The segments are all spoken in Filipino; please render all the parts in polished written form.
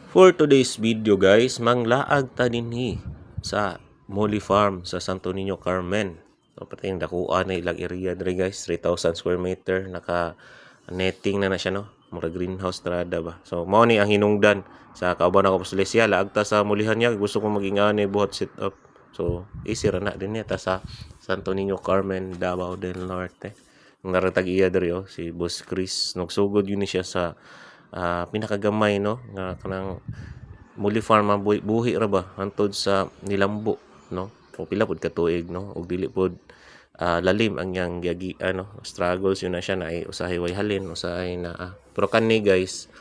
For today's video guys, manglaag ta dinhi sa Molly Farm sa Santo Niño, Carmen. So pati yung dakuan na ilang area dre guys, 3,000 square meter, naka netting na siya no. Mura greenhouse trada ba. So mao ni ang hinungdan sa kauban ako Apostolesya, laag ta sa mulihan niya, gusto ko maging ani buhat sit up. So easy ra na din ta sa Santo Niño, Carmen, Davao del Norte. Ang naratag iya dre si Boss Chris, nagsugod yun siya sa pinakagamay no nga kanang Molly Farm buhi ra ba hantod sa Nilambo no, o pila pud ka tuig no, ug dili pud lalim ang yang gyagi ano struggles yun na siya na ay usahay way halin usahay na pero kani guys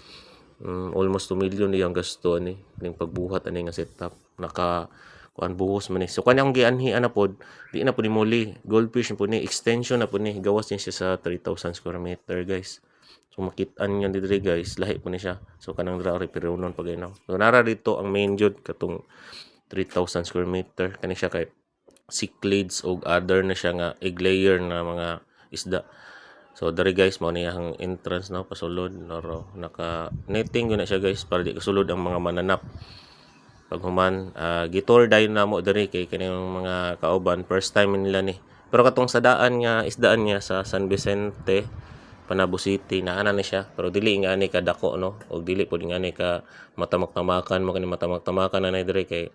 almost 2 million yung gasto ni ning pagbuhat ani nga setup naka kuan buhos man ni so kanang gianhi ana pod di na pud ni Molly goldfish na pud ni extension na pud ni gawas niya siya sa 3,000 square meter guys. So makit-an niya dito guys, lahi po ni siya. So kanang dra repirunon pag inaw. So nara dito ang main jud katong 3,000 square meter kani siya kay cichlids o other na siya nga egg layer na mga isda. So dari guys mao ni ang entrance no pasulod naro naka netting yun na siya guys para di kasulod ang mga mananap. Pag human gitor dayon na mo dari kay kanang mga kauban first time nila ni. Pero katong sa daan nga isdaan niya sa San Vicente Panabo City na ana ni siya pero dili nga ni ka dako no og dili pud nga ni ka matamak-tamakan mo kani matamak-tamakan na dire kay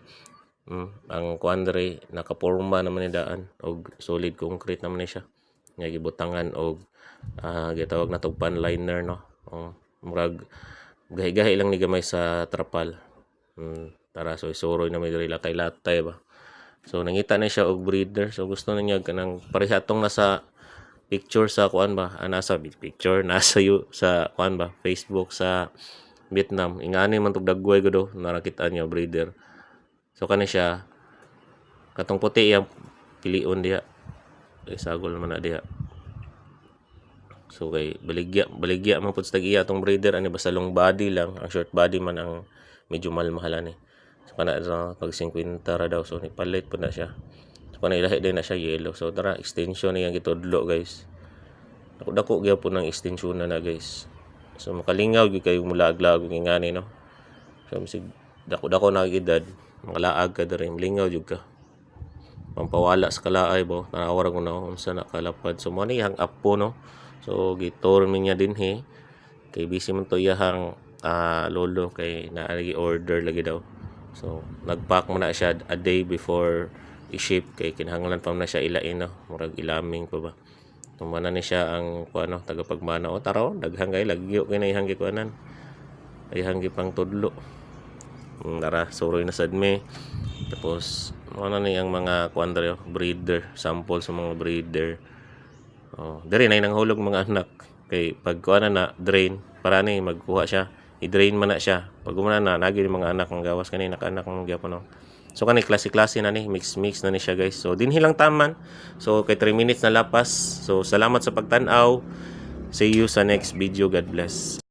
ang kuan dire nakaporma naman ni daan og solid concrete naman ni siya nga gibutangan og gitawag na tog pan liner no murag gahi-gahi lang ni gamay sa trapal tara so isuroy na may dire latay-latay ba so nangita na siya og breeder so gusto na niya kanang parehatong nasa picture sa kuan ba nasa picture nasa sa kuan ba Facebook sa Vietnam ingani man tog dagway gud nakita niya breeder so kani siya katong puti yang pilion diha sagol man na diha so kay baligya man pud sa tag-iya tong breeder ani basta long body lang ang short body man ang medyo mahal-mahalan ni so kana pag 50 ra daw so ni palit pud na siya kung ilahi din na siya yellow so tara extension niyang gitudlo guys dako gyud po ng extension na guys so makalingaw gyud kayo mulag-lag ngani no so misig dako na gidad makalaag ka diri lingaw gyud ka pampawala sa kalaay bo nawara ko na unsa na kalapad so mo ni hang apo no so gitor niya dinhi kay busy man to iyahang lolo kay naagi order lagi daw so nagpack mo na siya a day before i-ship kay kinahanglan pa na siya ilain no murag ilaming pa ba tumana ni siya ang kuano tagapagmana o taraw daghang kay lagyo kay na ihang gikuanan ihang gipang tudlo tara suroy na sad me tapos ano ni ang mga kuan dere breeder sample sa mga breeder dere na nang hulog mga anak kay pag kuana na drain para ni magkuha siya i-drain man na siya pag umana na nagi mga anak ng gawas kanina anak ng gyapon no. So kani klase-klase na ni mix na ni siya guys. So dinhi lang taman. So kay 3 minutes na lapas. So salamat sa pagtan-aw. See you sa next video. God bless.